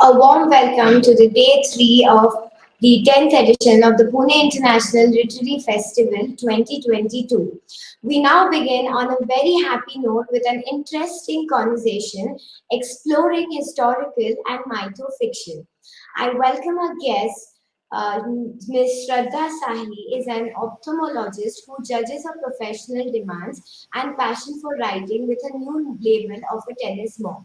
A warm welcome to the day 3 of the 10th edition of the Pune International Literary Festival 2022. We now begin on a very happy note with an interesting conversation exploring historical and mytho fiction. I welcome our guest, Ms. Shraddha Sahi is an ophthalmologist who judges her professional demands and passion for writing with a new label of a tennis mom.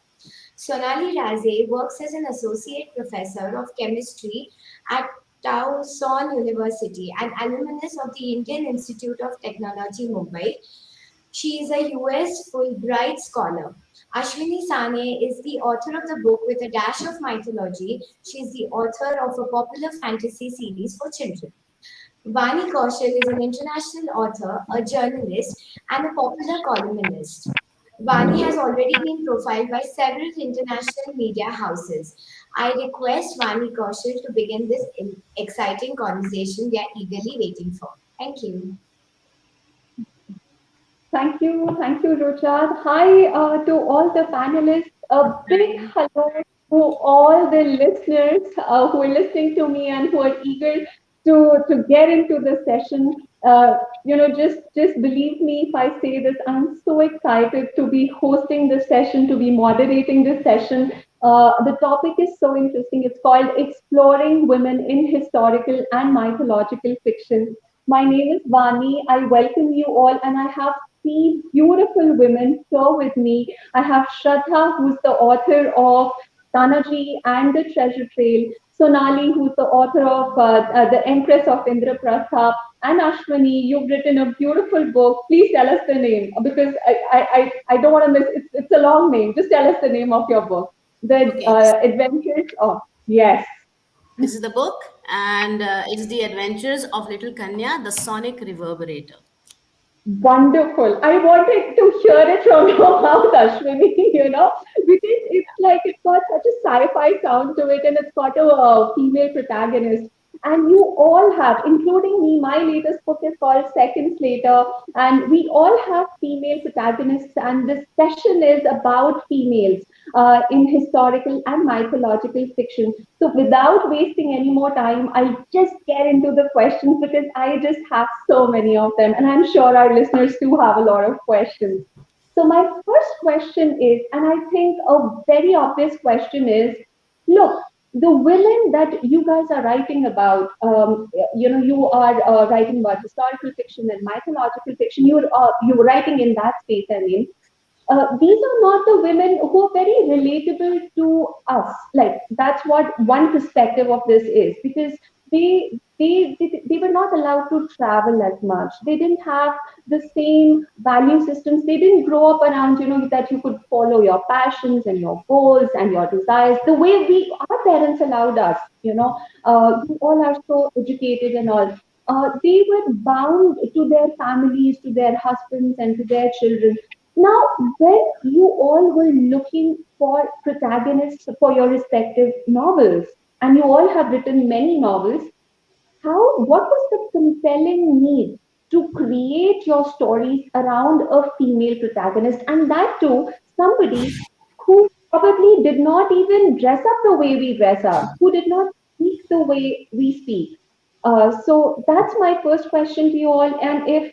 Sonali Raje works as an associate professor of chemistry at Towson University, an alumnus of the Indian Institute of Technology, Mumbai. She is a US Fulbright scholar. Ashwini Sane is the author of the book with a dash of mythology. She is the author of a popular fantasy series for children. Vani Kaushal is an international author, a journalist, and a popular columnist. Vani has already been profiled by several international media houses. I request Vani Kaushal to begin this exciting conversation we are eagerly waiting for. Thank you. Thank you, Rochad. Hi to all the panelists. A big hello to all the listeners who are listening to me and who are eager to get into the session. Just believe me if I say this. I'm so excited to be hosting this session, to be moderating this session. The topic is so interesting. It's called Exploring Women in Historical and Mythological Fiction. My name is Vani. I welcome you all, and I have three beautiful women here with me. I have Shraddha, who's the author of Tanaji and the Treasure Trail, Sonali, who's the author of The Empress of Indraprastha, and Ashwini, you've written a beautiful book. Please tell us the name because I don't want to miss it's a long name. Just tell us the name of your book. The Okay, Adventures of, yes. this is the book, and it's The Adventures of Little Kanya, the Sonic Reverberator. Wonderful. I wanted to hear it from your mouth, Ashwini, because it's like it's got such a sci-fi sound to it and it's got a female protagonist. And you all have, including me, my latest book is called Seconds Later, and we all have female protagonists, and this session is about females in historical and mythological fiction. So, without wasting any more time, I'll just get into the questions because I just have so many of them, and I'm sure our listeners too have a lot of questions. So, my first question is, and I think a very obvious question is, look, the women that you guys are writing about, you are writing about historical fiction and mythological fiction. You're writing in that space. I mean, these are not the women who are very relatable to us. Like that's what one perspective of this is because they were not allowed to travel as much. They didn't have the same value systems. They didn't grow up around that you could follow your passions and your goals and your desires the way we our parents allowed us. You all are so educated and all. They were bound to their families, to their husbands, and to their children. Now, when you all were looking for protagonists for your respective novels, and you all have written many novels, what was the compelling need to create your stories around a female protagonist, and that too, somebody who probably did not even dress up the way we dress up, who did not speak the way we speak. So that's my first question to you all. And if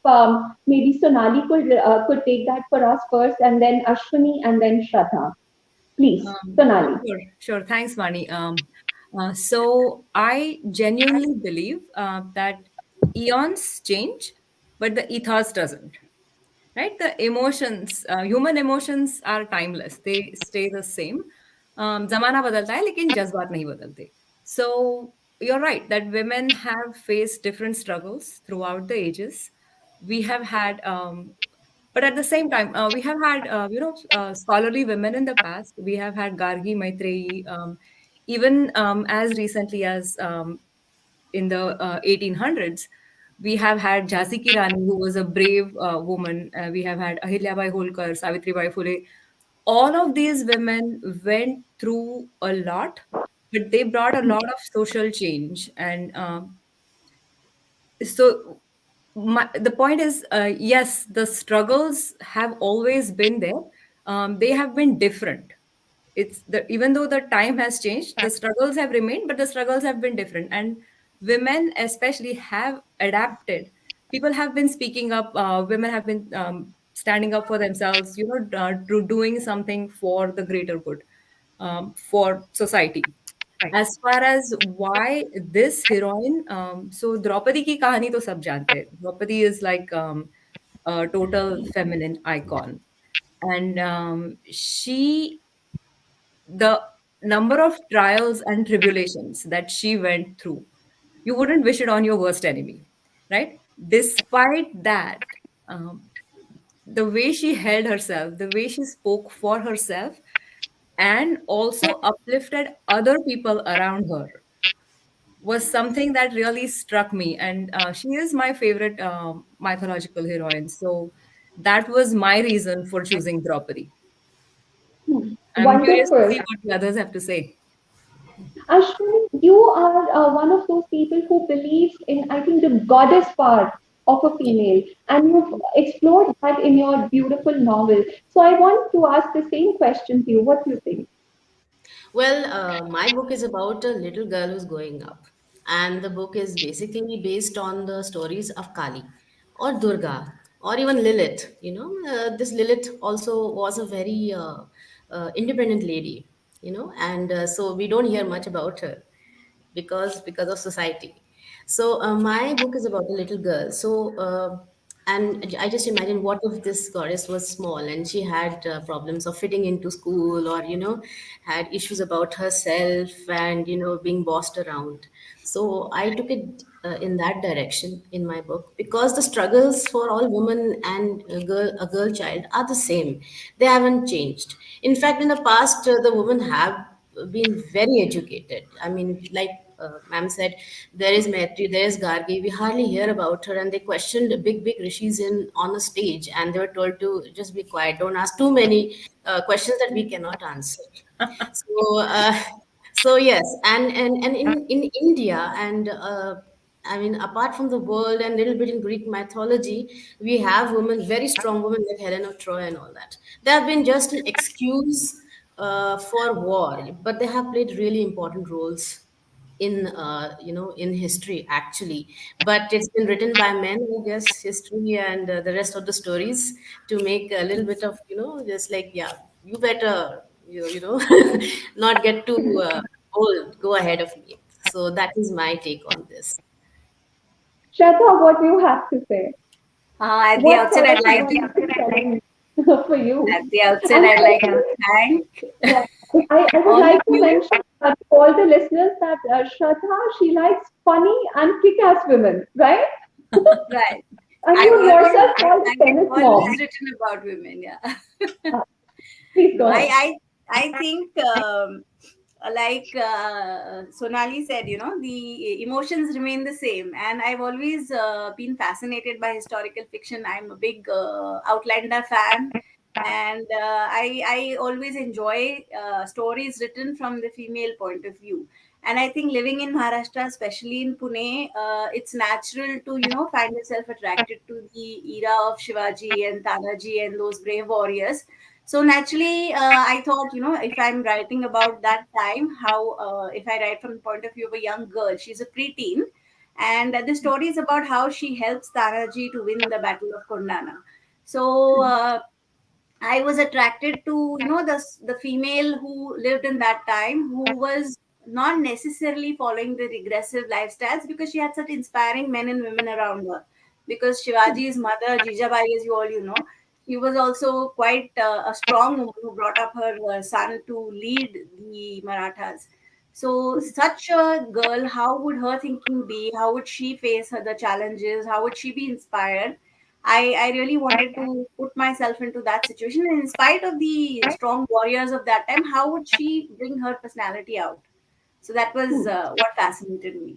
maybe Sonali could take that for us first, and then Ashwini, and then Shraddha. Please, Sonali. Sure. Thanks, Vani. So I genuinely believe that eons change, but the ethos doesn't. Right? The emotions, human emotions are timeless. They stay the same. जमाना बदलता है, लेकिन जज्बात नहीं बदलते. So you're right that women have faced different struggles throughout the ages. We have had but at the same time, we have had, scholarly women in the past. We have had Gargi Maitreyi, even as recently as in the 1800s. We have had Jhansi Ki Rani, who was a brave woman. We have had Ahilyabai Holkar, Savitribai Phule. All of these women went through a lot, but they brought a lot of social change. And so the point is, yes, the struggles have always been there. They have been different. it's the even though the time has changed, the struggles have remained, but the struggles have been different. And women especially have adapted. People have been speaking up. Women have been standing up for themselves, doing something for the greater good, for society. As far as why this heroine, so Draupadi ki kahani to sab jante hain. Draupadi is like a total feminine icon, and the number of trials and tribulations that she went through, you wouldn't wish it on your worst enemy, right? Despite that, um, the way she held herself, the way she spoke for herself, and also uplifted other people around her was something that really struck me. And she is my favorite mythological heroine. So that was my reason for choosing Draupadi. I'm curious to Wonderful. see what the others have to say. Ashwini, you are one of those people who believes in, I think, the goddess part of a female, and you've explored that in your beautiful novel. So I want to ask the same question to you. What do you think? Well, my book is about a little girl who's growing up, and the book is basically based on the stories of Kali or Durga or even Lilith. This Lilith also was a very independent lady, and so we don't hear much about her because of society. So my book is about a little girl. So and I just imagine, what if this goddess was small and she had problems of fitting into school, or had issues about herself and being bossed around. So I took it in that direction in my book, because the struggles for all women and a girl child are the same. They haven't changed. In fact, in the past, the women have been very educated. I mean, like ma'am said, there is Maitri, there is Gargi. We hardly hear about her, and they questioned big, big rishis in on a stage, and they were told to just be quiet, don't ask too many questions that we cannot answer. So, so yes, and in India, and I mean, apart from the world and little bit in Greek mythology, we have women, very strong women like Helen of Troy and all that. They have been just an excuse for war, but they have played really important roles in in history actually. But it's been written by men, I guess, history and the rest of the stories, to make a little bit of just like, yeah, you better not get too old, go ahead of me. So that is my take on this. Shraddha, what do you have to say? At the What outset, sort of I'd like to heroine for you? at the outset, And I'd like to thank yeah, I would all of like to you. mention to all the listeners that Shraddha, she likes funny and kick-ass women, right? Right. And I've you always yourself called a I've tennis mom. always written about women. Yeah. Uh, Please go No, ahead. I think like Sonali said, the emotions remain the same, and I've always been fascinated by historical fiction. I'm a big Outlander fan, and I always enjoy stories written from the female point of view. And I think living in Maharashtra, especially in Pune, it's natural to find yourself attracted to the era of Shivaji and Tanaji and those brave warriors. So naturally, I thought, if I'm writing about that time, how if I write from the point of view of a young girl, she's a preteen, and the story is about how she helps Tanaji to win the Battle of Kondana. So I was attracted to the female who lived in that time, who was not necessarily following the regressive lifestyles, because she had such inspiring men and women around her. Because Shivaji's mother, Jijabai, as you all know, she was also quite a strong woman who brought up her son to lead the Marathas. So, such a girl, how would her thinking be? How would she face the challenges? How would she be inspired? I really wanted to put myself into that situation. And in spite of the strong warriors of that time, how would she bring her personality out? So that was what fascinated me.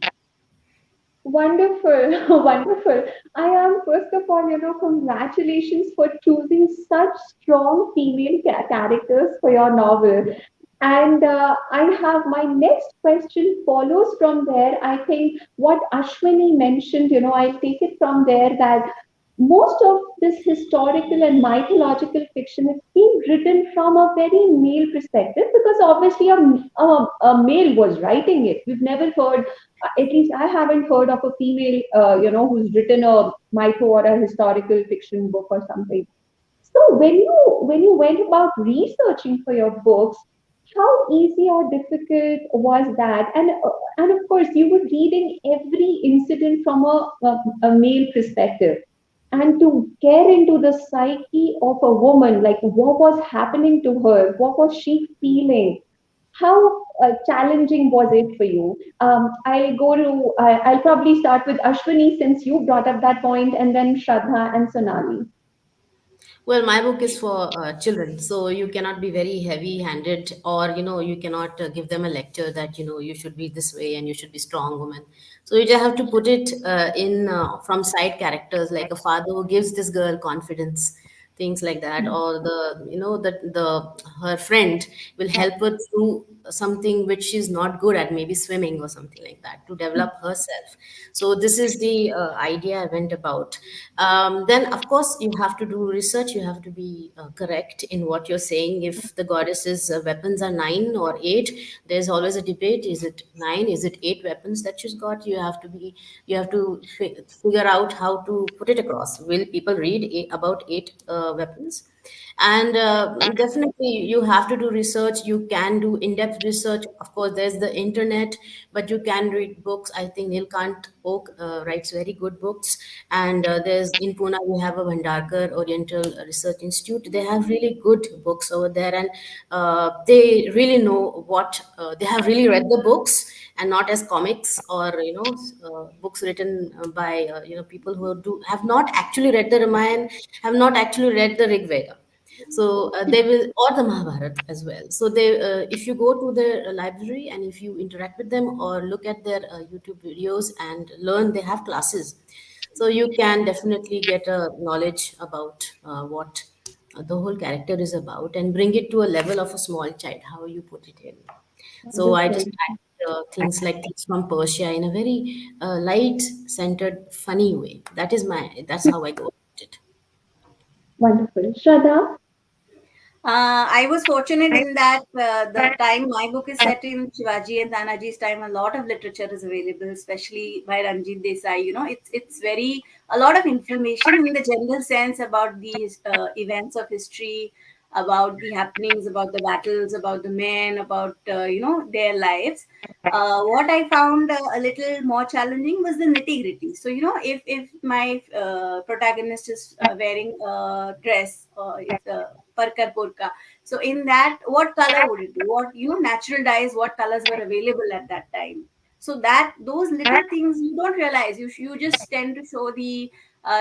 Wonderful, wonderful. I am, first of all, congratulations for choosing such strong female characters for your novel. And I have my next question follows from there. I think what Ashwini mentioned, I'll take it from there that most of this historical and mythological fiction is being written from a very male perspective, because obviously a male was writing it. We've never heard, at least I haven't heard of a female, who's written a mytho or a historical fiction book or something. So when you went about researching for your books, how easy or difficult was that? And of course, you were reading every incident from a male perspective, and to get into the psyche of a woman, like what was happening to her, what was she feeling, how challenging was it for you? I'll probably start with Ashwini, since you brought up that point, and then Shraddha and Sonali. Well, my book is for children, so you cannot be very heavy-handed, or you cannot give them a lecture that you should be this way and you should be strong woman. So you just have to put it in from side characters, like a father who gives this girl confidence, things like that, or the her friend will help her through something which she's not good at, maybe swimming or something like that, to develop herself. So this is the idea I went about. Then of course you have to do research, you have to be correct in what you're saying. If the goddess's weapons are 9 or 8, there's always a debate: is it 9, is it 8 weapons that she's got? You have to figure out how to put it across. Will people read about 8 weapons? And definitely you have to do research. You can do in-depth research. Of course there's the internet, but you can read books. I think Nilkant Oak writes very good books. And there's in Pune we have a Bhandarkar Oriental Research Institute. They have really good books over there. And they really know what they have really read the books, and not as comics, or books written by people who have not actually read the Ramayana, have not actually read the Rig Veda. So they will, or the Mahabharata as well. So they, if you go to their library and if you interact with them or look at their YouTube videos and learn, they have classes. So you can definitely get a knowledge about what the whole character is about, and bring it to a level of a small child, how you put it in. So I just Wonderful. add things from Persia in a very light-centered, funny way. That's how I go about it. Wonderful. Shraddha? I was fortunate in that the time my book is set in Shivaji and Tanaji's time, a lot of literature is available, especially by Ranjit Desai. It's very a lot of information in the general sense about these events of history, about the happenings, about the battles, about the men, about their lives. What I found a little more challenging was the nitty gritty. So if my protagonist is wearing a dress, it's a parkar burka. So in that, what color would it be? What natural dyes? What colors were available at that time? So that those little things you don't realize. You just tend to show the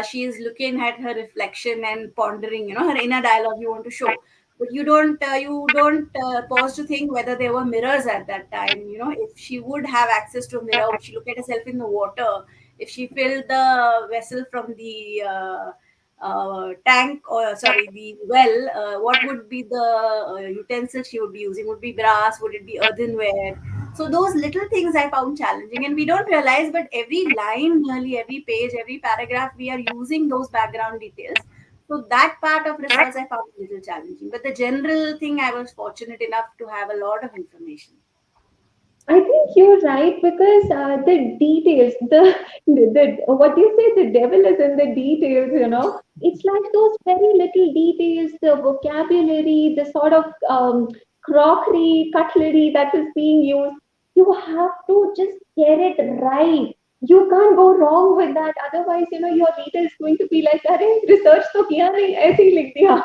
she is looking at her reflection and pondering, her inner dialogue you want to show, but you don't pause to think whether there were mirrors at that time. If she would have access to a mirror, would she look at herself in the water? If she filled the vessel from the tank, or sorry, the well, what would be the utensil she would be using? Would be brass? Would it be earthenware? So those little things I found challenging, and we don't realize, but every line, nearly every page, every paragraph, we are using those background details. So that part of research I found a little challenging, but the general thing, I was fortunate enough to have a lot of information. I think you're right, because the details, the what do you say, the devil is in the details. It's like those very little details, the vocabulary, the sort of crockery, cutlery that is being used. You have to just get it right. You can't go wrong with that. Otherwise, your reader is going to be like, "Arey, research to kiya nahi, ऐसे ही लिख दिया."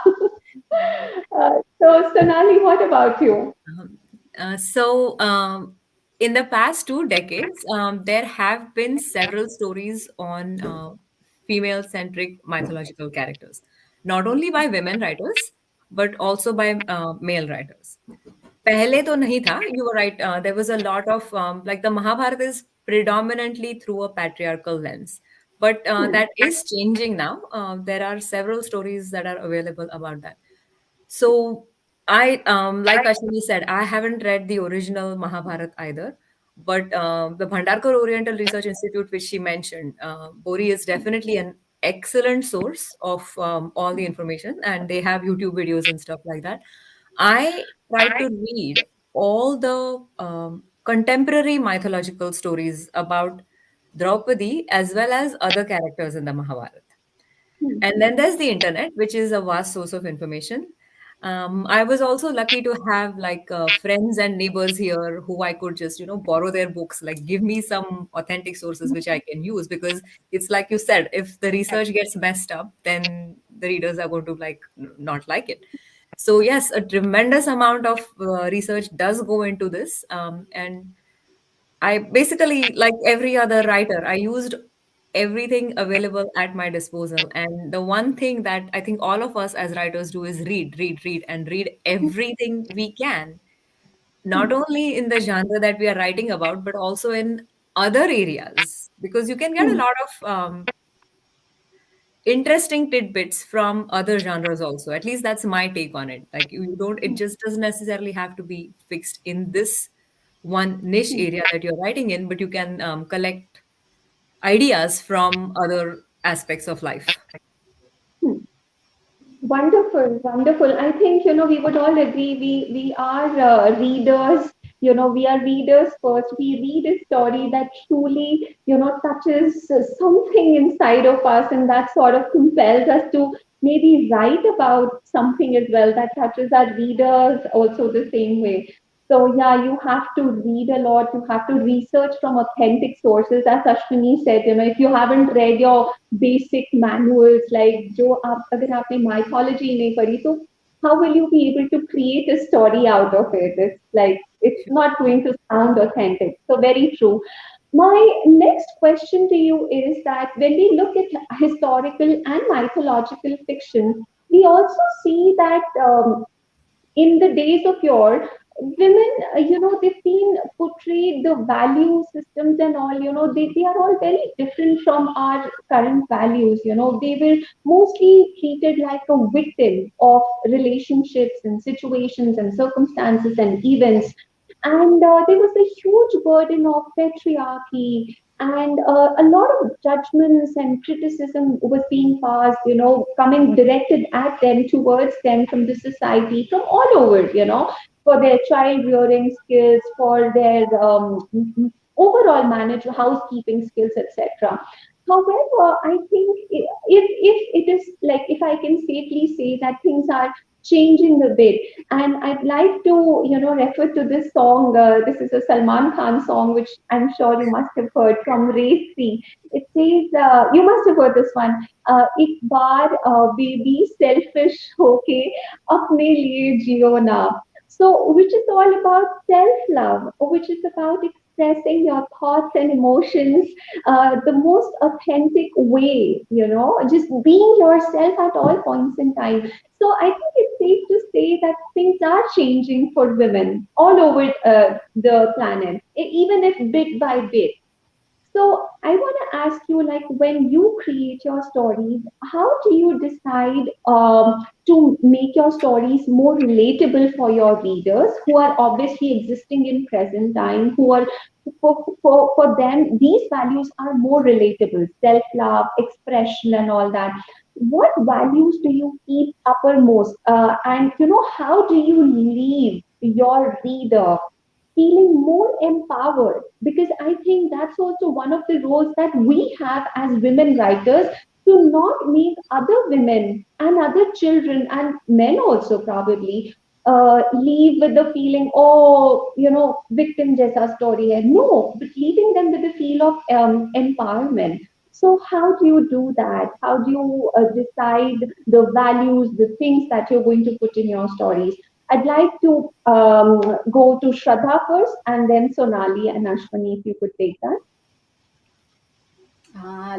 So, Sonali, what about you? Um, so, in the past 2 decades, there have been several stories on female-centric mythological characters, not only by women writers, but also by male writers. पहले तो नहीं था. You were right. There was a lot of like the Mahabharata is predominantly through a patriarchal lens, but that is changing now. There are several stories that are available about that. So I, like Ashwini said, I haven't read the original Mahabharata either, but the Bhandarkar Oriental Research Institute, which she mentioned, Bori is definitely an excellent source of all the information, and they have YouTube videos and stuff like that. I tried to read all the contemporary mythological stories about Draupadi as well as other characters in the Mahabharata. And then there's the internet, which is a vast source of information. I was also lucky to have like friends and neighbors here who I could just, borrow their books, like give me some authentic sources which I can use, because it's like you said, if the research gets messed up, then the readers are going to not like it. So yes, a tremendous amount of research does go into this, and I basically, like every other writer, I used everything available at my disposal. And the one thing that I think all of us as writers do is read, read, read, and read everything we can, not only in the genre that we are writing about, but also in other areas, because you can get a lot of interesting tidbits from other genres also. At least that's my take on it. Like, you don't, it just doesn't necessarily have to be fixed in this one niche area that you're writing in, but you can collect ideas from other aspects of life. Wonderful, wonderful. I think, we would all agree we are readers. We are readers first. We read a story that truly, touches something inside of us, and that sort of compels us to maybe write about something as well that touches our readers also the same way. So yeah, you have to read a lot. You have to research from authentic sources. As Ashwini said, if you haven't read your basic manuals, like जो आप अगर आपने mythology नहीं पढ़ी तो how will you be able to create a story out of it? It's like it's not going to sound authentic. So very true. My next question to you is that when we look at historical and mythological fiction, we also see that in the days of yore, women, they've been portrayed, the value systems and all, they are all very different from our current values. They were mostly treated like a victim of relationships and situations and circumstances and events. And there was a huge burden of patriarchy, and a lot of judgments and criticism was being passed, coming directed at them, towards them from the society, from all over, for their child rearing skills, for their overall manage housekeeping skills, etc. However, I think if it is like, if I can safely say that things are changing a bit, and I'd like to, refer to this song. This is a Salman Khan song, which I'm sure you must have heard, from Race 3. It says, you must have heard this one. एक बार baby selfish होके अपने लिए जियो ना. So, which is all about self-love, which is about expressing your thoughts and emotions the most authentic way, just being yourself at all points in time. So I think it's safe to say that things are changing for women all over the planet, even if bit by bit. So I want to ask you, like, when you create your stories, how do you decide to make your stories more relatable for your readers who are obviously existing in present time, who are for them these values are more relatable, self-love, expression, and all that. What values do you keep uppermost, and how do you leave your reader feeling more empowered? Because I think that's also one of the roles that we have as women writers, to not make other women and other children and men also probably leave with the feeling, oh, victim jaisa story hai. No, but leaving them with the feel of empowerment. So how do you do that? How do you decide the values, the things that you're going to put in your stories? I'd like to go to Shraddha first, and then Sonali and Ashwini, if you could take that.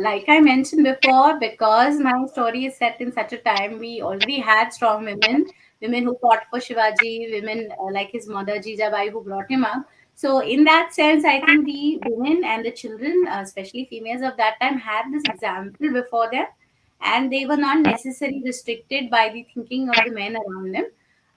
Like I mentioned before, because my story is set in such a time, we already had strong women, women who fought for Shivaji, women like his mother Jijabai who brought him up. So, in that sense, I think the women and the children, especially females of that time, had this example before them, and they were not necessarily restricted by the thinking of the men around them.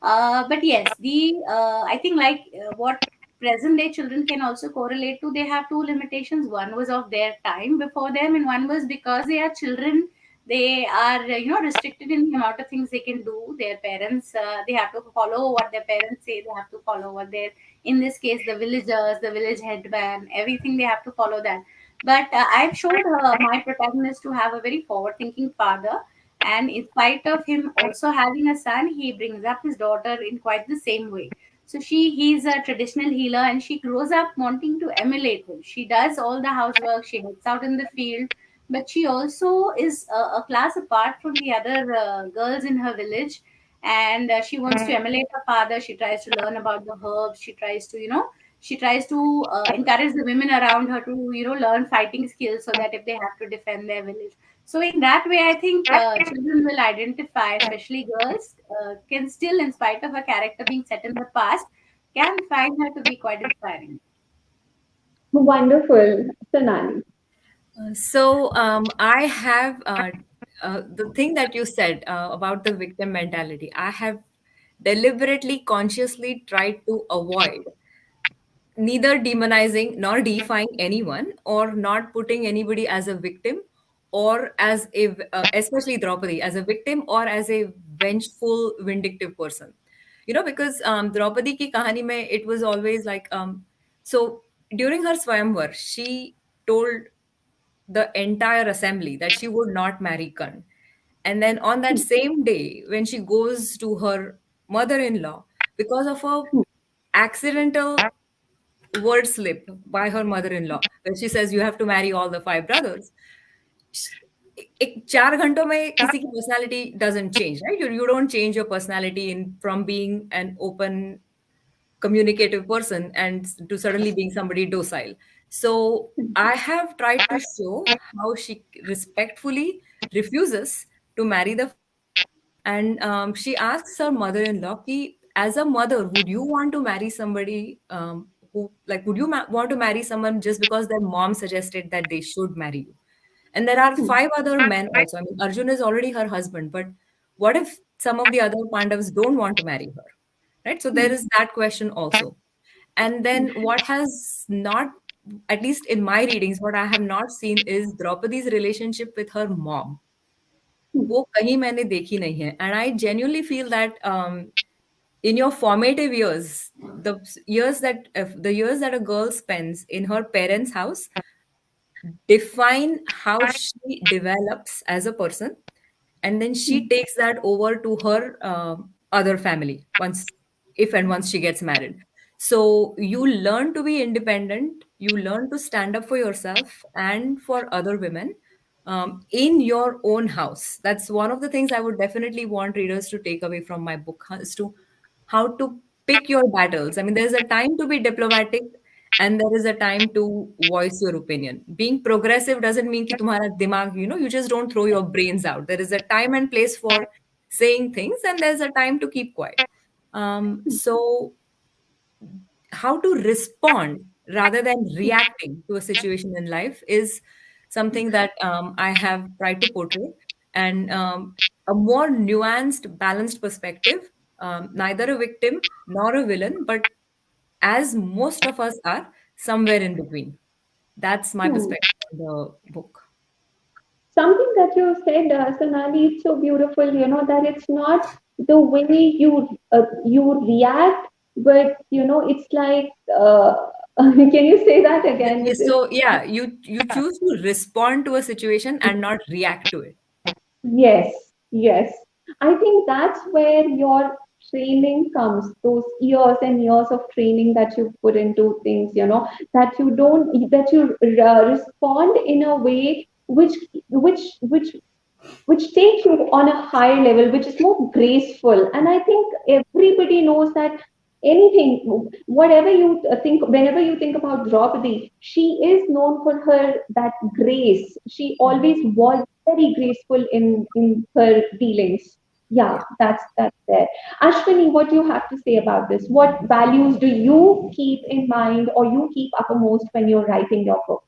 But yes, the I think like what present day children can also correlate to, they have two limitations. One was of their time before them, and one was because they are children, They are restricted in the amount of things they can do. Their parents, they have to follow what their parents say. They have to follow what their, in this case, the villagers, the village headman, everything, they have to follow that. But I've showed my protagonist to have a very forward thinking father, and in spite of him also having a son, he brings up his daughter in quite the same way. So he's a traditional healer, and she grows up wanting to emulate him. She does all the housework, she helps out in the field, but she also is a class apart from the other girls in her village. And she wants to emulate her father. She tries to learn about the herbs. She tries to, she tries to encourage the women around her to, learn fighting skills, so that if they have to defend their village. So in that way, I think children will identify, especially girls, can still, in spite of her character being set in the past, can find her to be quite inspiring. Wonderful, Sonali. I have the thing that you said about the victim mentality. I have deliberately, consciously tried to avoid neither demonizing nor deifying anyone, or not putting anybody as a victim, or as a especially Draupadi as a victim, or as a vengeful vindictive person, because Draupadi ki kahani mein, it was always like, so during her swayamvar she told the entire assembly that she would not marry Karn. And then on that same day, when she goes to her mother-in-law, because of a accidental word slip by her mother-in-law, where she says you have to marry all the five brothers, एक 4 घंटों में किसी की personality doesn't change, right? You don't change your personality in from being an open communicative person and to suddenly being somebody docile. So I have tried to show how she respectfully refuses to marry the five brothers. And she asks her mother-in-law, ki, as a mother, would you want to marry somebody who, like, would you want to marry someone just because their mom suggested that they should marry you? And there are five other men also. I mean, Arjun is already her husband, but what if some of the other Pandavas don't want to marry her? Right? So there is that question also. And then what has not, at least in my readings, what I have not seen is Draupadi's relationship with her mom. वो कहीं मैंने देखी नहीं है. And I genuinely feel that in your formative years, the years that a girl spends in her parents' house define how she develops as a person, and then she takes that over to her other family once, if and once she gets married. So you learn to be independent, you learn to stand up for yourself and for other women, in your own house. That's one of the things I would definitely want readers to take away from my book, as to how to pick your battles. I mean, there's a time to be diplomatic, and there is a time to voice your opinion. Being progressive doesn't mean कि तुम्हारा दिमाग, you just don't throw your brains out. There is a time and place for saying things, and there's a time to keep quiet. So how to respond rather than reacting to a situation in life is something that I have tried to portray, and a more nuanced, balanced perspective, neither a victim nor a villain, but as most of us are, somewhere in between. That's my Hmm. perspective on the book. Something that you said, Sonali, it's so beautiful. That it's not the way you react, but it's like. Can you say that again? So yeah, you choose to respond to a situation and not react to it. Yes, yes. I think that's where your training comes, those years and years of training that you put into things, that you respond in a way which takes you on a higher level, which is more graceful. And I think everybody knows that whatever you think, whenever you think about Draupadi, she is known for her that grace. She always was very graceful in her dealings. Yeah, Yeah. that's there. Ashwini, what do you have to say about this? What values do you keep in mind or you keep uppermost when you're writing your books?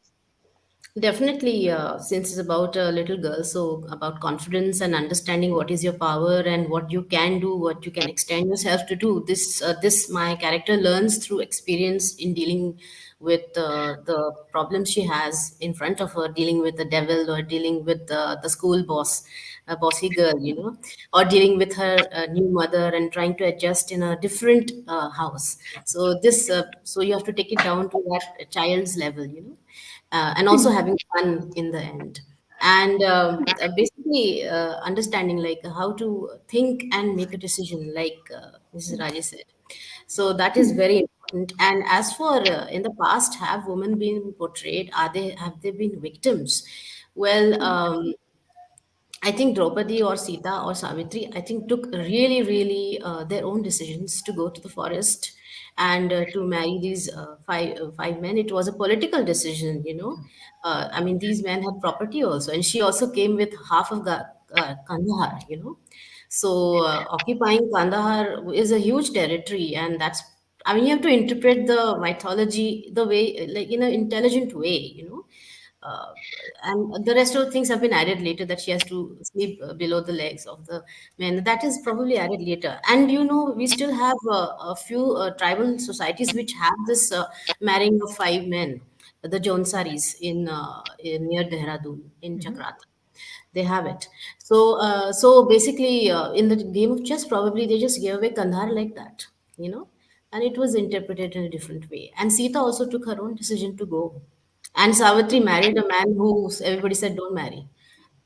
Definitely, since it's about a little girl, so about confidence and understanding what is your power and what you can do, what you can extend yourself to do. This my character learns through experience in dealing with the problems she has in front of her, dealing with the devil or dealing with the school boss, a bossy girl, or dealing with her new mother and trying to adjust in a different house. So so you have to take it down to that child's level, and also having fun in the end. And basically understanding like how to think and make a decision, like Mrs. Raje said. So that is very important. And as for in the past, have women been portrayed? Have they been victims? Well, I think Draupadi or Sita or Savitri, I think took really, really their own decisions to go to the forest and to marry these five men. It was a political decision. I mean, these men had property also, and she also came with half of Kandahar. So occupying Kandahar is a huge territory, and that's. I mean, you have to interpret the mythology the way, like in an intelligent way. uh, and the rest of things have been added later, that she has to sleep below the legs of the men. That is probably added later. And we still have a few tribal societies which have this marrying of five men, the Jonsaris in near Dehradun in Chakrata. They have it. So basically, in the game of chess, probably they just gave away Kandahar like that, you know, and it was interpreted in a different way. And Sita also took her own decision to go, and Savitri married a man who everybody said don't marry.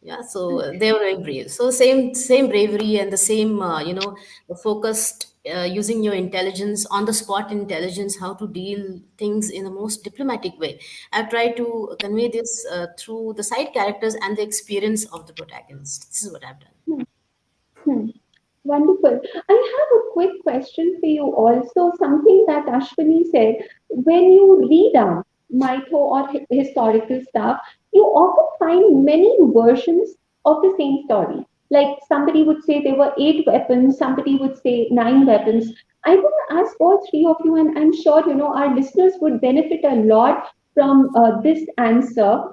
Yeah, so they were very brave. So same bravery and the same the focused using your intelligence, on the spot intelligence, how to deal things in the most diplomatic way. I've tried to convey this through the side characters and the experience of the protagonist. This is what I've done. Hmm. Wonderful. I have a quick question for you also. Something that Ashwini said, when you read up mytho or historical stuff, you often find many versions of the same story. Like somebody would say there were 8 weapons, somebody would say 9 weapons. I want to ask all three of you, and I'm sure our listeners would benefit a lot from this answer.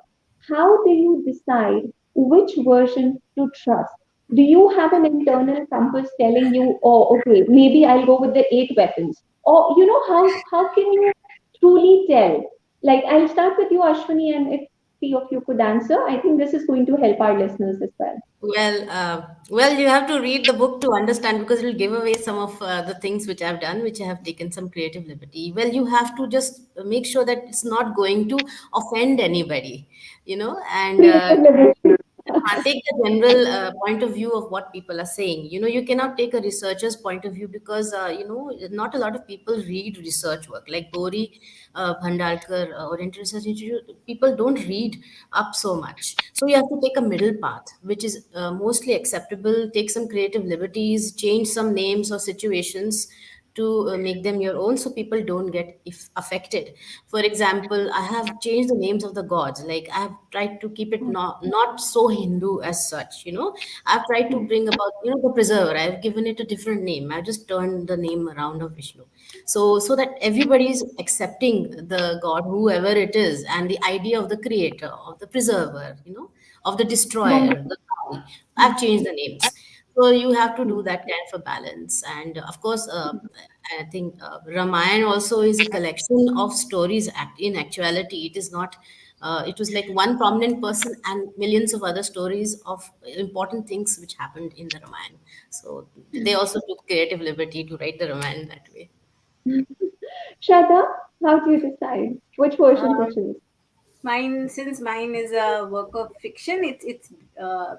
How do you decide which version to trust? Do you have an internal compass telling you, oh, okay, maybe I'll go with the 8 weapons? Or, how can you truly tell? Like, I'll start with you, Ashwini, and if three of you could answer, I think this is going to help our listeners as well. Well, you have to read the book to understand, because it will give away some of the things which I've done, which I have taken some creative liberty. Well, you have to just make sure that it's not going to offend anybody, and Creative liberty. take the general point of view of what people are saying. You cannot take a researcher's point of view, because not a lot of people read research work like Gori Bhandarkar, Oriental Research Institute. People don't read up so much, so you have to take a middle path, which is mostly acceptable. Take some creative liberties, change some names or situations to make them your own, so people don't get if affected. For example, I have changed the names of the gods. Like, I have tried to keep it not so Hindu as such. I've tried to bring about the preserver. I've given it a different name. I've just turned the name around of Vishnu, so that everybody is accepting the god, whoever it is, and the idea of the creator, of the preserver, of the destroyer, Wonderful. the Kali. I've changed the names. So you have to do that kind of a balance. And of course, I think Ramayana also is a collection of stories. In actuality, it is not. It was like one prominent person and millions of other stories of important things which happened in the Ramayana. So they also took creative liberty to write the Ramayana that way. Shraddha, how do you decide which version to Um, choose? since mine is a work of fiction, it's a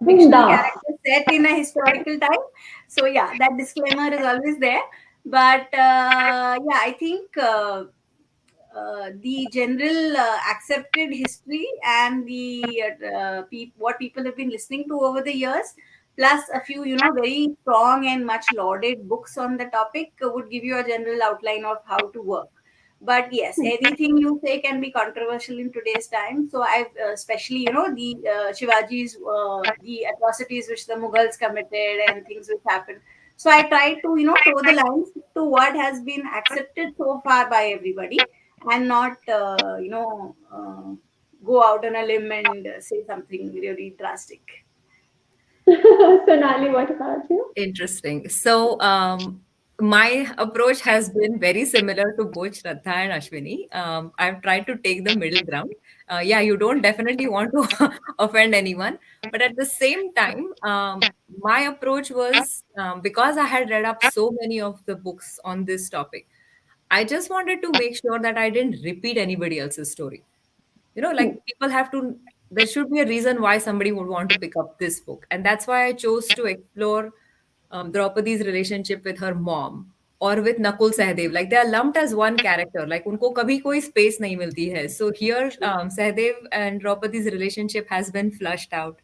fictional Bindas. character set in a historical time. So yeah, that disclaimer is always there. But yeah, I think the general accepted history and the what people have been listening to over the years, plus a few very strong and much lauded books on the topic, would give you a general outline of how to work. But yes, anything you say can be controversial in today's time. So I've especially the Shivaji's the atrocities which the Mughals committed and things which happened. So I try to toe the lines to what has been accepted so far by everybody, and not go out on a limb and say something really drastic. Sonali, what about you? Interesting. So, My approach has been very similar to both Shraddha and Ashwini. I've tried to take the middle ground. Yeah, you don't definitely want to offend anyone, but at the same time, my approach was because I had read up so many of the books on this topic. I just wanted to make sure that I didn't repeat anybody else's story. Like people have to, there should be a reason why somebody would want to pick up this book, and that's why I chose to explore Draupadi's relationship with her mom or with Nakul Sahdev. Like they are lumped as one character, like unko kabhi koi space nahi milti hai. So here Sahdev and Draupadi's relationship has been flushed out.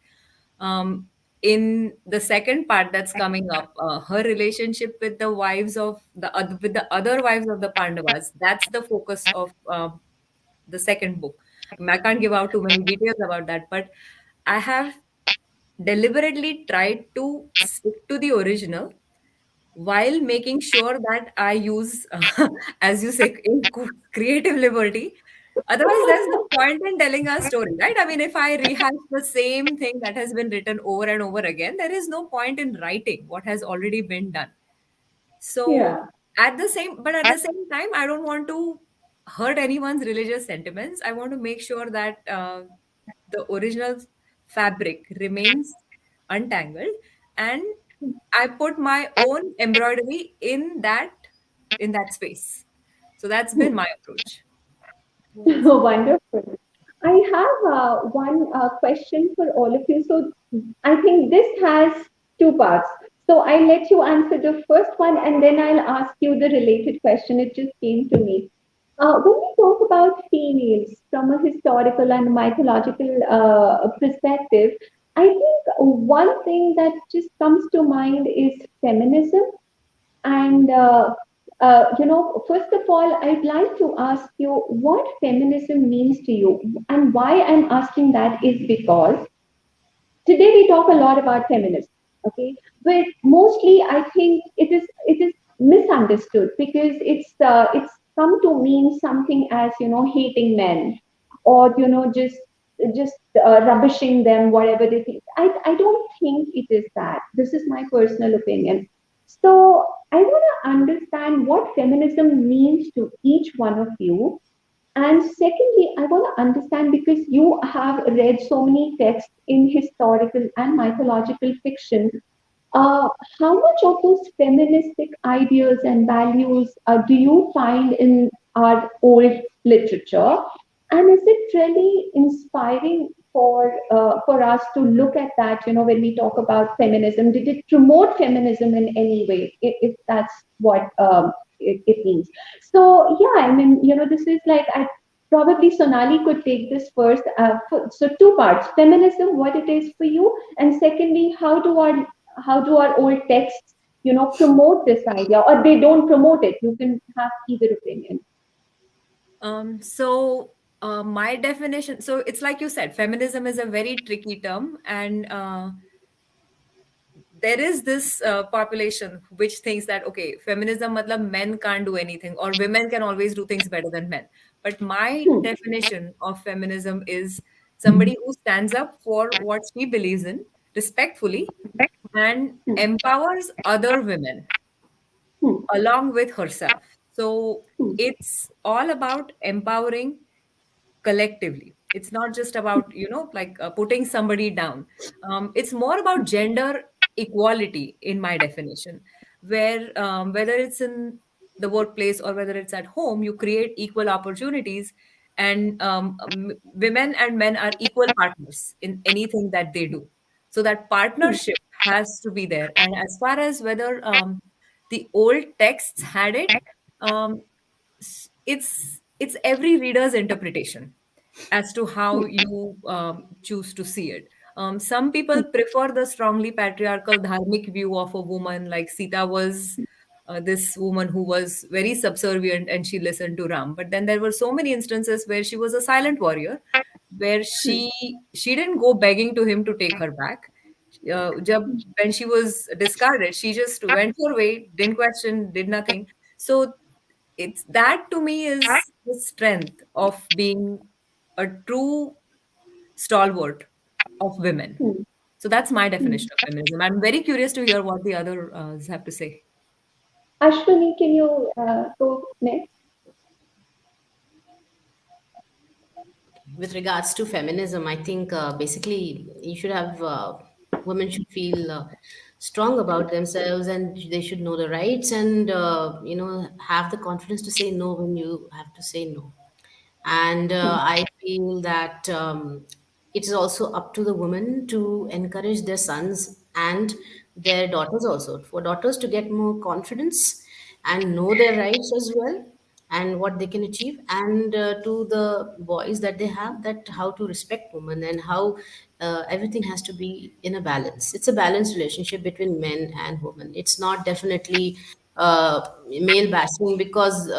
In the second part that's coming up, her relationship with the wives of with the other wives of the Pandavas, that's the focus of the second book. I can't give out too many details about that, but I have deliberately tried to stick to the original while making sure that I use, as you say, creative liberty. Otherwise, there's no point in telling a story, right? I mean, if I rehash the same thing that has been written over and over again, there is no point in writing what has already been done. So Yeah. at the same time, I don't want to hurt anyone's religious sentiments. I want to make sure that the original fabric remains untangled, and I put my own embroidery in that space. So that's been my approach. Yes. Wonderful. I have one question for all of you. So I think this has two parts. So I'll let you answer the first one and then I'll ask you the related question. It just came to me. When we talk about females from a historical and mythological perspective, I think one thing that just comes to mind is feminism. And first of all, I'd like to ask you what feminism means to you. And why I'm asking that is because today we talk a lot about feminism, okay? But mostly I think it is misunderstood because it's come to mean something as hating men or just rubbishing them, whatever they think. I don't think it is that. This is my personal opinion. So I want to understand what feminism means to each one of you. And secondly, I want to understand because you have read so many texts in historical and mythological fiction, uh, how much of those feministic ideas and values do you find in our old literature? And is it really inspiring for us to look at that? When we talk about feminism, did it promote feminism in any way? If that's what it means. So yeah, I mean, this is like probably Sonali could take this first. So two parts: feminism, what it is for you, and secondly, how do our old texts promote this idea, or they don't promote it? You can have either opinion. My definition, so it's like you said, feminism is a very tricky term, and there is this population which thinks that okay, feminism matlab men can't do anything or women can always do things better than men. But my Hmm, definition of feminism is somebody who stands up for what she believes in respectfully and hmm, empowers other women hmm, along with herself. So hmm, it's all about empowering collectively. It's not just about, like putting somebody down. It's more about gender equality in my definition, where whether it's in the workplace or whether it's at home, you create equal opportunities, and women and men are equal partners in anything that they do. So that hmm, partnership has to be there. And as far as whether the old texts had it, um, it's every reader's interpretation as to how you choose to see it. Some people prefer the strongly patriarchal dharmic view of a woman, like Sita was this woman who was very subservient and she listened to Ram. But then there were so many instances where she was a silent warrior, where she didn't go begging to him to take her back. When she was discarded, she just went her way, didn't question, did nothing. So it's that to me is the strength of being a true stalwart of women. hmm. So that's my definition of feminism. I'm very curious to hear what the others have to say. Ashwini, can you go next? With regards to feminism, I think basically you should have women should feel strong about themselves, and they should know the rights, and have the confidence to say no when you have to say no. And I feel that it is also up to the women to encourage their sons and their daughters also, for daughters to get more confidence and know their rights as well, and what they can achieve, and to the boys that they have, that how to respect women, and how everything has to be in a balance. It's a balanced relationship between men and women. It's not definitely male bashing, because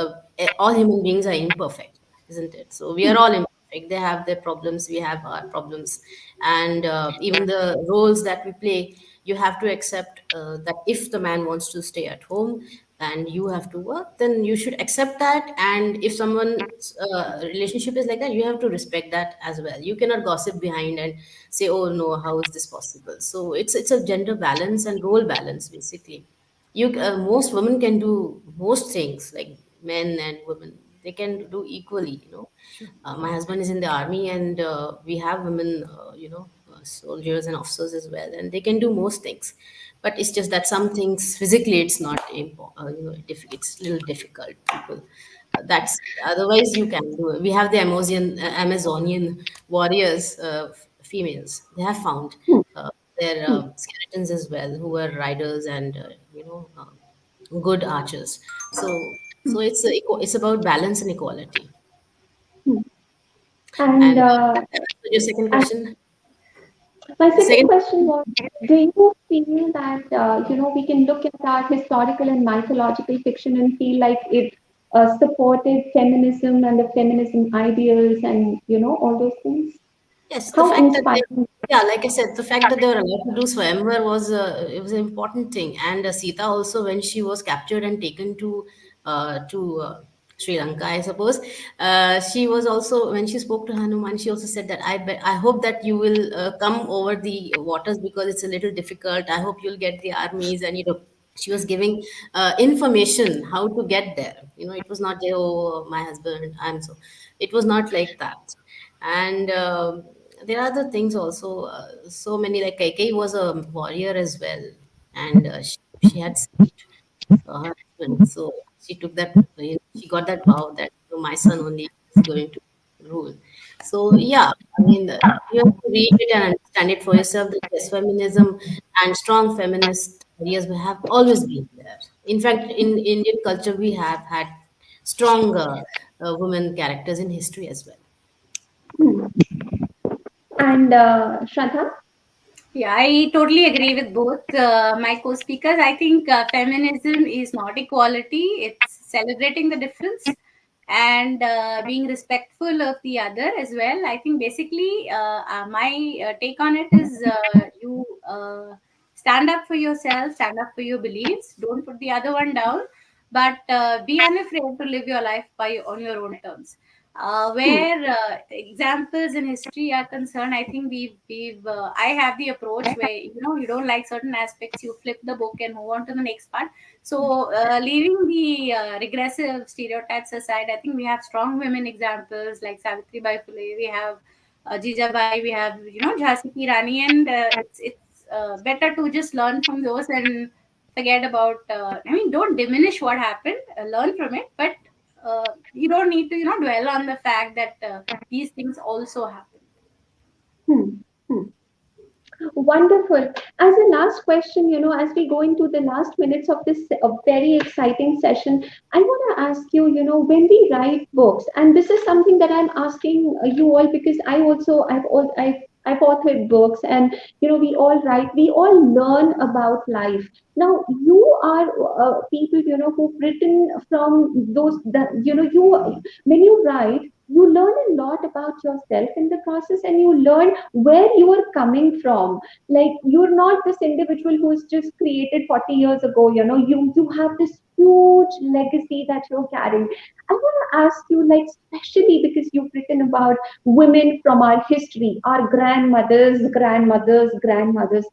all human beings are imperfect, isn't it? So we are all imperfect. They have their problems, we have our problems, and even the roles that we play, you have to accept that if the man wants to stay at home and you have to work, then you should accept that. And if someone's relationship is like that, you have to respect that as well. You cannot gossip behind and say, "Oh no, how is this possible?" So it's a gender balance and role balance basically. Most women can do most things, like men and women, they can do equally, Sure. my husband is in the army, and we have women, soldiers and officers as well, and they can do most things. But it's just that some things physically it's not it's a little difficult. People, that's otherwise you can do it. We have the Amazonian warriors, females. They have found uh, their skeletons as well, who were riders and good archers. So it's about balance and equality. And And your second question? my The second second, question was, do you feel that we can look at our historical and mythological fiction and feel like it supported feminism and the feminism ideals and all those things? yes, the How fact that they, inspiring! yeah, like I said, the fact that they were allowed to do swayamvar was it was an important thing. And Sita also, when she was captured and taken to Sri Lanka, I suppose, she was also, when she spoke to Hanuman, she also said that I hope that you will come over the waters, because it's a little difficult. I hope you'll get the armies, and she was giving information how to get there. It was not, oh, my husband, I'm so. It was not like that. And there are other things also. So many, like Kaikei was a warrior as well, and she had saved her husband. So she took that. She got that vow that my son only is going to rule. So yeah, I mean, you have to read it and understand it for yourself. That yes, feminism and strong feminist ideas have always been there. In fact, in Indian culture, we have had strong women characters in history as well. And Shraddha? Yeah, I totally agree with both my co-speakers. I think feminism is not equality; it's celebrating the difference and being respectful of the other as well. I think basically my take on it is you stand up for yourself, stand up for your beliefs, don't put the other one down, but be unafraid to live your life by on your own terms. Where examples in history are concerned, I think we've I have the approach where you don't like certain aspects, you flip the book and move on to the next part. So leaving the regressive stereotypes aside, I think we have strong women examples like Savitri Bai Phule, we have Jijabai, we have Jhansi Ki Rani, and it's better to just learn from those and forget about. I mean, don't diminish what happened, learn from it, but you don't need to dwell on the fact that these things also happen. Hmm. Hmm. Wonderful. As a last question, as we go into the last minutes of this very exciting session, I want to ask you, when we write books, and this is something that I'm asking you all because I've authored books, and we all write, we all learn about life. Now, you are people, who've written from those that you when you write, you learn a lot about yourself in the process, and you learn where you are coming from. Like, you're not this individual who's just created 40 years ago. You have this huge legacy that you're carrying. I want to ask you, like, especially because you've written about women from our history, our grandmothers, grandmothers, grandmothers,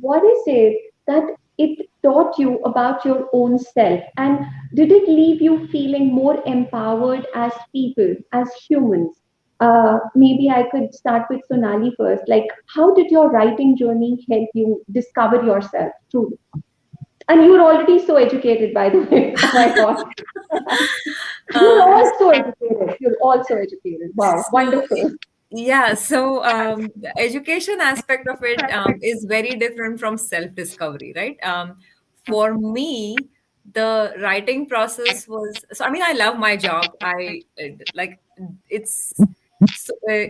what is it that it taught you about your own self? And did it leave you feeling more empowered as people, as humans? Maybe I could start with Sonali first. Like, how did your writing journey help you discover yourself truly? And you're already so educated, by the way. Oh my God. You're Um, all so educated. You're all so educated. Wow, so wonderful. yeah, so the education aspect of it is very different from self-discovery, right? For me, the writing process was so. I mean, I love my job. Like it's I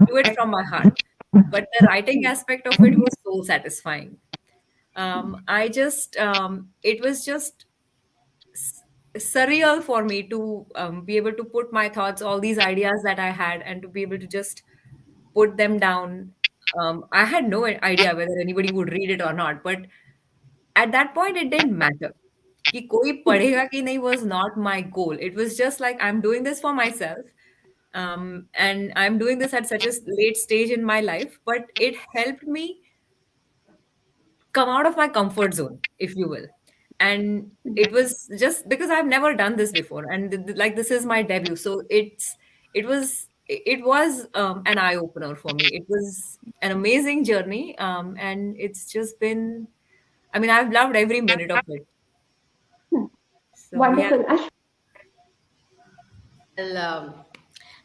do it from my heart, but the writing aspect of it was soul satisfying. I just it was just s- surreal for me to be able to put my thoughts, all these ideas that I had, and to be able to just put them down. I had no idea whether anybody would read it or not, but at that point, it didn't matter. कि कोई पढ़ेगा कि नहीं was not my goal. It was just like I'm doing this for myself, and I'm doing this at such a late stage in my life. But it helped me come out of my comfort zone, if you will. And it was just because I've never done this before, and like this is my debut, so it was an eye opener for me. It was an amazing journey, and it's just been. I mean, I've loved every minute of it. So yeah. Wonderful. Well,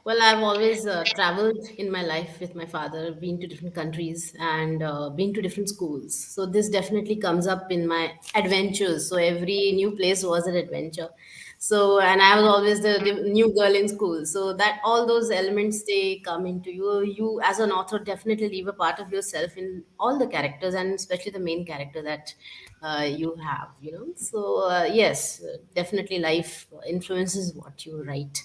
well, I've always traveled in my life with my father, been to different countries and been to different schools. So this definitely comes up in my adventures. So every new place was an adventure. So, and I was always the new girl in school. So that all those elements, they come into you. You as an author definitely leave a part of yourself in all the characters, and especially the main character that you have. So yes, definitely life influences what you write.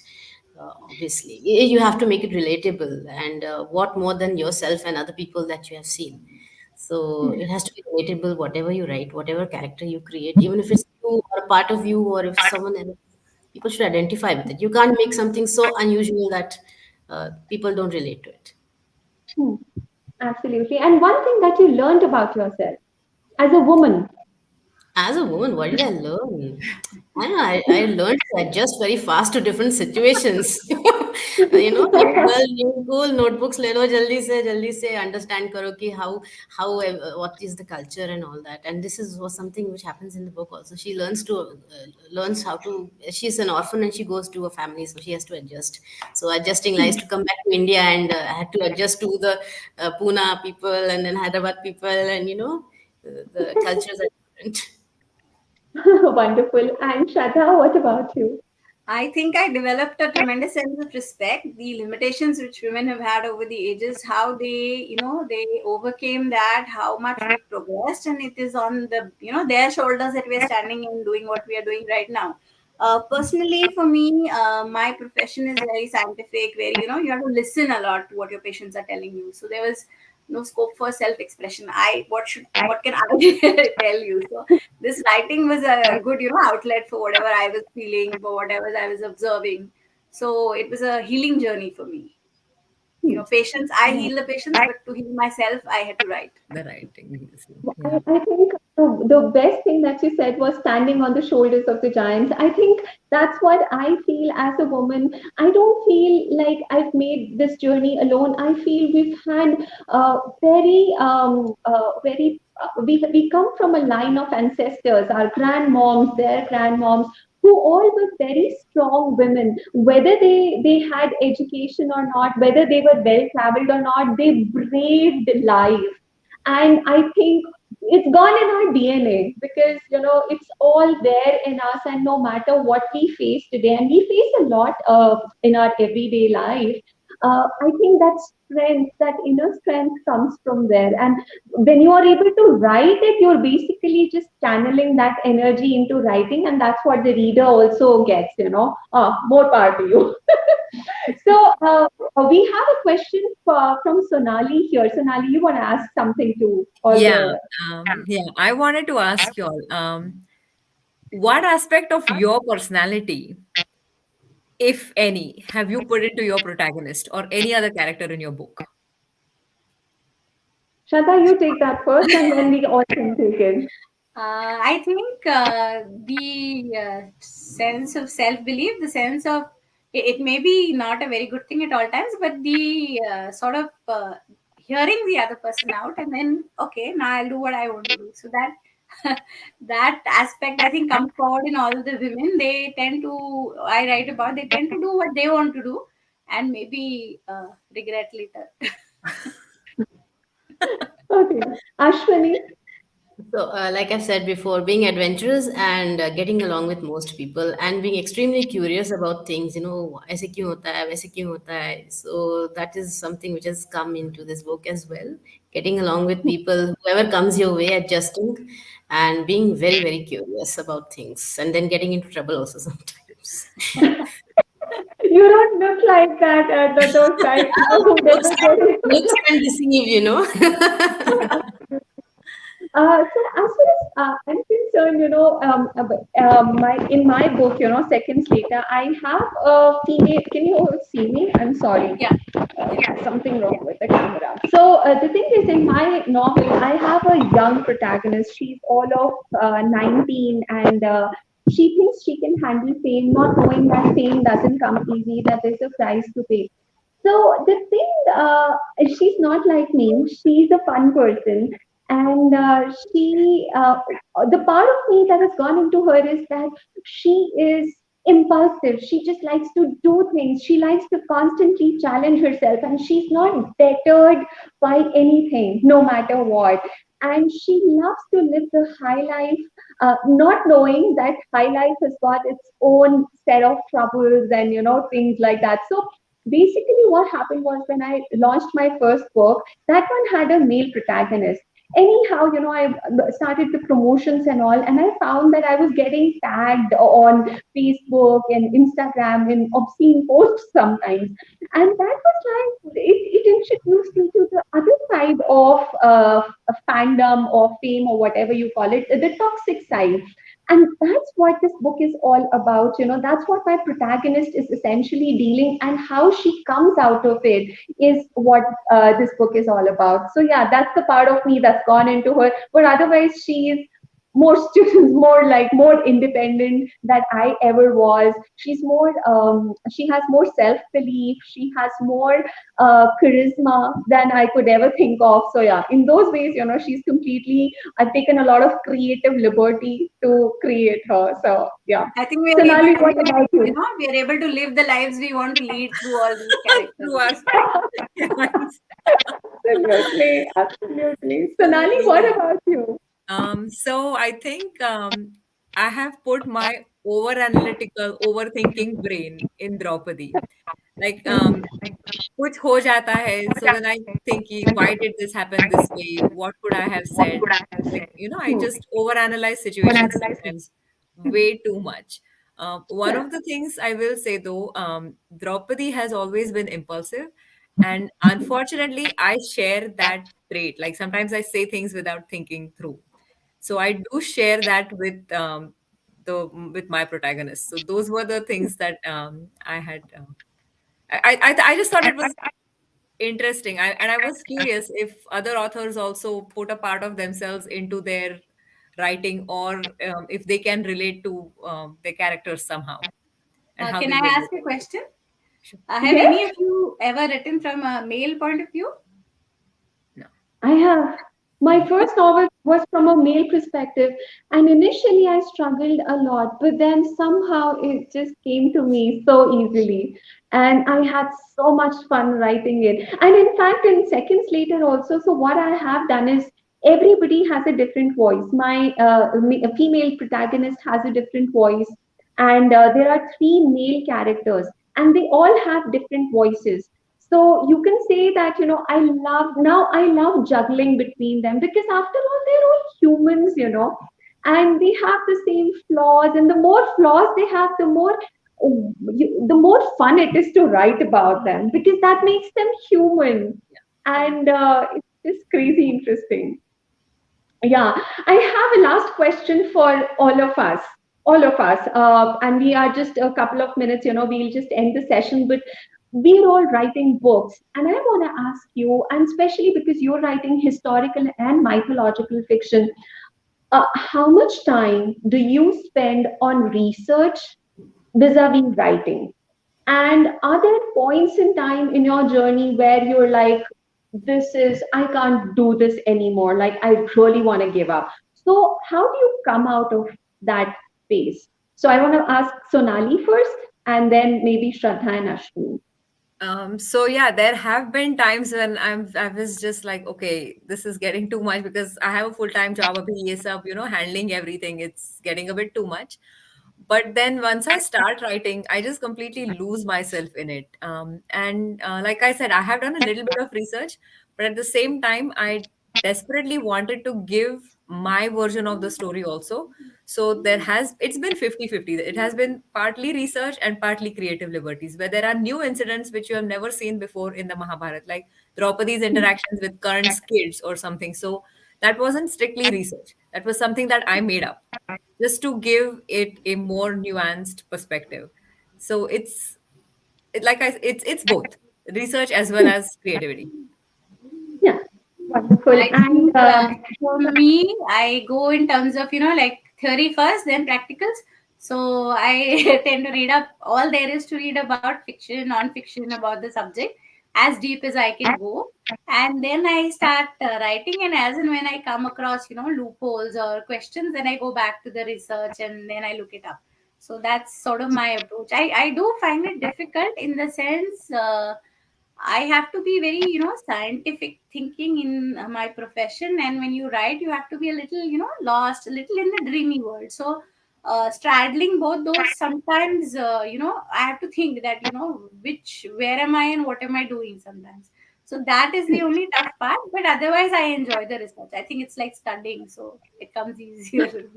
Obviously, you have to make it relatable, and what more than yourself and other people that you have seen. So it has to be relatable, whatever you write, whatever character you create, even if it's you or a part of you, or if someone else, people should identify with it. You can't make something so unusual that people don't relate to it. Hmm, absolutely. And one thing that you learned about yourself as a woman. As a woman, what did I learn? I don't know, I learned to adjust very fast to different situations. New girl, new cool, notebooks ले लो जल्दी से understand करो कि how what is the culture and all that. And this is was something which happens in the book also. She learns how to. She's an orphan and she goes to a family, so she has to adjust. So adjusting lies to come back to India, and I had to adjust to the Pune people and then Hyderabad people, and the cultures are different. Wonderful. And Shraddha, what about you? I think I developed a tremendous sense of respect. The limitations which women have had over the ages, how they overcame that, how much we've progressed, and it is on their shoulders that we're standing and doing what we are doing right now. Personally, for me, my profession is very scientific, where you have to listen a lot to what your patients are telling you. So there was no scope for self-expression. What can I tell you? So this writing was a good outlet for whatever I was feeling, for whatever I was observing. So it was a healing journey for me. Hmm. Patients, I heal the patients, but to heal myself I had to write. The writing, yes, yeah. I think the best thing that you said was standing on the shoulders of the giants. I think that's what I feel as a woman. I don't feel like I've made this journey alone. I feel we've had we come from a line of ancestors, our grandmoms, their grandmoms, who all were very strong women. Whether they had education or not, whether they were well traveled or not, they braved life. And I think it's gone in our DNA because it's all there in us, and no matter what we face today, and we face a lot in our everyday life. I think that strength, that inner strength, comes from there. And when you are able to write it, you're basically just channeling that energy into writing, and that's what the reader also gets. More power to you. So we have a question from Sonali here. Sonali, you want to ask something to all Yeah, the. yeah. I wanted to ask you all, what aspect of your personality, if any, have you put into your protagonist or any other character in your book? Shraddha, you take that first, and then we all can take it. I think the sense of self belief, the sense of it may be not a very good thing at all times, but the sort of hearing the other person out, and then okay, now I'll do what I want to do. So that that aspect I think comes forward in all the women. They tend to, I write about, they tend to do what they want to do, and maybe regret later. Okay, Ashwini. So, like I said before, being adventurous and getting along with most people and being extremely curious about things, ऐसे क्यों होता है, वैसे क्यों होता है. So, that is something which has come into this book as well. Getting along with people, whoever comes your way, adjusting and being very, very curious about things and then getting into trouble also sometimes. You don't look like that at those types, who looks, doesn't get looks it. can deceive. So as far as I'm concerned, my in my book, seconds later, I have a female. Can you all see me? I'm sorry. Yeah. Something wrong with the camera. So the thing is, in my novel, I have a young protagonist. She's all of 19, and she thinks she can handle fame, not knowing that fame doesn't come easy, that there's a price to pay. So the thing, she's not like me. She's a fun person, and the part of me that has gone into her is that she is impulsive. She just likes to do things. She likes to constantly challenge herself, and she's not deterred by anything, no matter what. And she loves to live the high life, not knowing that high life has got its own set of troubles and things like that. So basically what happened was, when I launched my first book, that one had a male protagonist. Anyhow, I started the promotions and all, and I found that I was getting tagged on Facebook and Instagram in obscene posts sometimes, and that was like, it introduced me to the other side of fandom or fame or whatever you call it, the toxic side. And that's what this book is all about. That's what my protagonist is essentially dealing, and how she comes out of it is what this book is all about. So yeah, that's the part of me that's gone into her. But otherwise, she is more students, more independent than I ever was. She has more self-belief. She has more charisma than I could ever think of. So yeah, in those ways, she's completely, I've taken a lot of creative liberty to create her. So yeah. I think we are able Sonali, to what live, about you? we are able to live the lives we want to lead through all these characters. Through our yes. Absolutely, absolutely. Sonali, what Truly. about you? So I think I have put my over analytical, overthinking brain in Draupadi. Like कुछ हो जाता है, so then I think कि why did this happen this way? What could I have said? Like, I just overanalyze situations sometimes way too much. One Yeah. of the things I will say though, Draupadi has always been impulsive, and unfortunately, I share that trait. Like sometimes I say things without thinking through. So I do share that with my protagonist. So those were the things that I had. I just thought it was interesting. And I was curious if other authors also put a part of themselves into their writing, or if they can relate to their characters somehow, and how Can they I deal with ask a it. question? Sure. Have any Yes, of you ever written from a male point of view? No. I have. My first novel was from a male perspective, and initially I struggled a lot, but then somehow it just came to me so easily, and I had so much fun writing it. And in fact, in seconds later also, so what I have done is, everybody has a different voice. My female protagonist has a different voice, and there are three male characters, and they all have different voices. So you can say that, I love juggling between them, because after all, they're all humans, and they have the same flaws, and the more flaws they have, the more fun it is to write about them, because that makes them human. And it's just crazy interesting. Yeah, I have a last question for all of us, and we are just a couple of minutes, we'll just end the session. But we're all writing books, and I want to ask you, and especially because you're writing historical and mythological fiction, how much time do you spend on research vis-a-vis writing? And are there points in time in your journey where you're like, I can't do this anymore, like I really want to give up? So how do you come out of that phase? So I want to ask Sonali first, and then maybe Shraddha and Ashwini. So yeah, there have been times when I was just like, okay, this is getting too much because I have a full-time job, abhi ye sab, handling everything. It's getting a bit too much. But then once I start writing, I just completely lose myself in it. And like I said, I have done a little bit of research, but at the same time, I desperately wanted to give my version of the story also. So it's been 50-50. It has been partly research and partly creative liberties, where there are new incidents which you have never seen before in the Mahabharata, like Draupadi's interactions with Karn's kids or something. So that wasn't strictly research. That was something that I made up just to give it a more nuanced perspective. So it's both research as well as creativity. Yeah, wonderful. I And think for me, I go in terms of, like theory first, then practicals. So I tend to read up all there is to read about fiction, non-fiction, about the subject, as deep as I can go. And then I start writing, and as and when I come across, loopholes or questions, then I go back to the research and then I look it up. So that's sort of my approach. I do find it difficult in the sense. I have to be very, scientific thinking in my profession. And when you write, you have to be a little, lost, a little in the dreamy world. So, straddling both those, sometimes, I have to think that, where am I and what am I doing sometimes. So that is the only tough part. But otherwise, I enjoy the research. I think it's like studying. So it comes easier.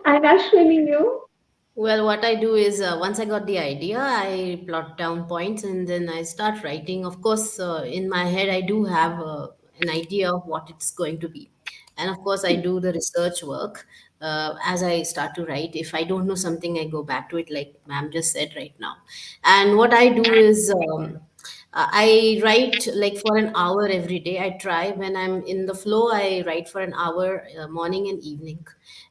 and Ashwini, you? Well, what I do is once I got the idea, I plot down points and then I start writing. Of course, in my head, I do have an idea of what it's going to be. And of course, I do the research work as I start to write. If I don't know something, I go back to it, like ma'am just said right now. And what I do is I write like for an hour every day. I try when I'm in the flow, I write for an hour morning and evening.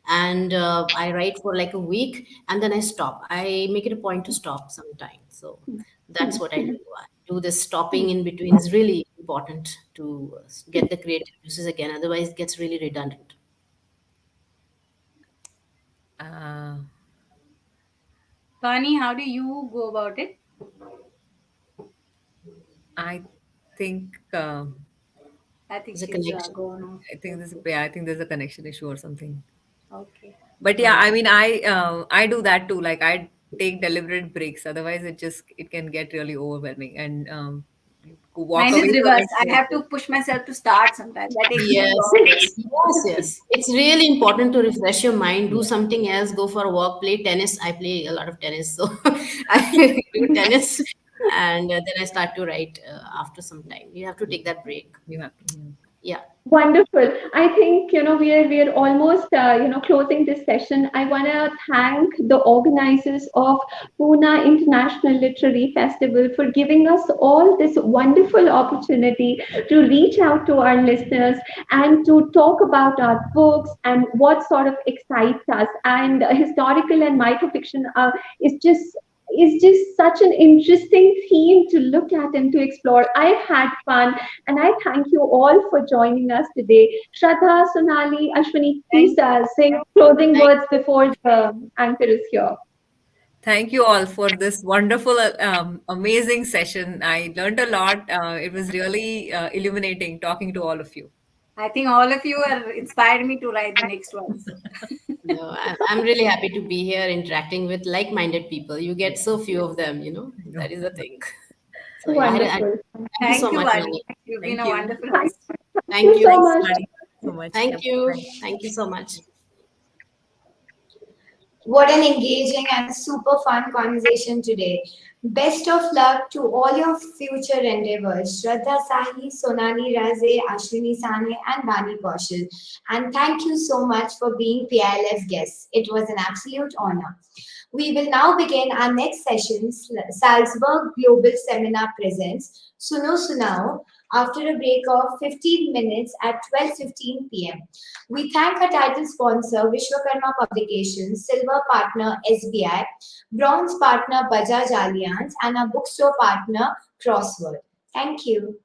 And I write for like a week and then I stop. I make it a point to stop sometimes. So that's what I do. I do this stopping in between is really important to get the creative juices again. Otherwise, it gets really redundant. Uh, Vani, how do you go about it? I think I think There's a she's connection. gone off. I think there's a connection issue or something. Okay. But yeah, Yeah. I mean, I do that too. Like I take deliberate breaks. Otherwise, it can get really overwhelming and walk Mine away is from reverse. it. I have to push myself to start sometimes. That takes me too Yes, long. yes. It's really important to refresh your mind, do something else, go for a walk, play tennis. I play a lot of tennis, so I do tennis, and then I start to write after some time. You have to take that break. You have to. Yeah. Yeah. Wonderful. I think we are almost closing this session. I want to thank the organizers of Pune International Literary Festival for giving us all this wonderful opportunity to reach out to our listeners and to talk about our books and what sort of excites us. And historical and microfiction is just such an interesting theme to look at and to explore. I've had fun, and I thank you all for joining us today. Shraddha, Sonali, Ashwini, please Thank you. say your closing Thank words before the anchor is here. Thank you all for this wonderful, amazing session. I learned a lot. It was really illuminating talking to all of you. I think all of you are inspired me to write the next ones. No, I'm really happy to be here interacting with like-minded people. You get so few of them, that is the thing. So yeah, Wonderful. thank you so Thank you, much, Vani. Vani. You've been Thank a you. wonderful Thank host. Thank you you. so Thanks, much. Sonali, so much. Thank Yep. you. Bye. Thank you so much. What an engaging and super fun conversation today. Best of luck to all your future endeavors. Shraddha, Sahi, Sonali, Raje, Ashwini, Sane, and Vani Kaushal. And thank you so much for being PILF guests. It was an absolute honor. We will now begin our next session. Salzburg Global Seminar presents Suno Sunao after a break of 15 minutes at 12:15 p.m. We thank our title sponsor Vishwakarma Publications, silver partner SBI, bronze partner Bajaj Allianz, and our bookstore partner Crossword. Thank you.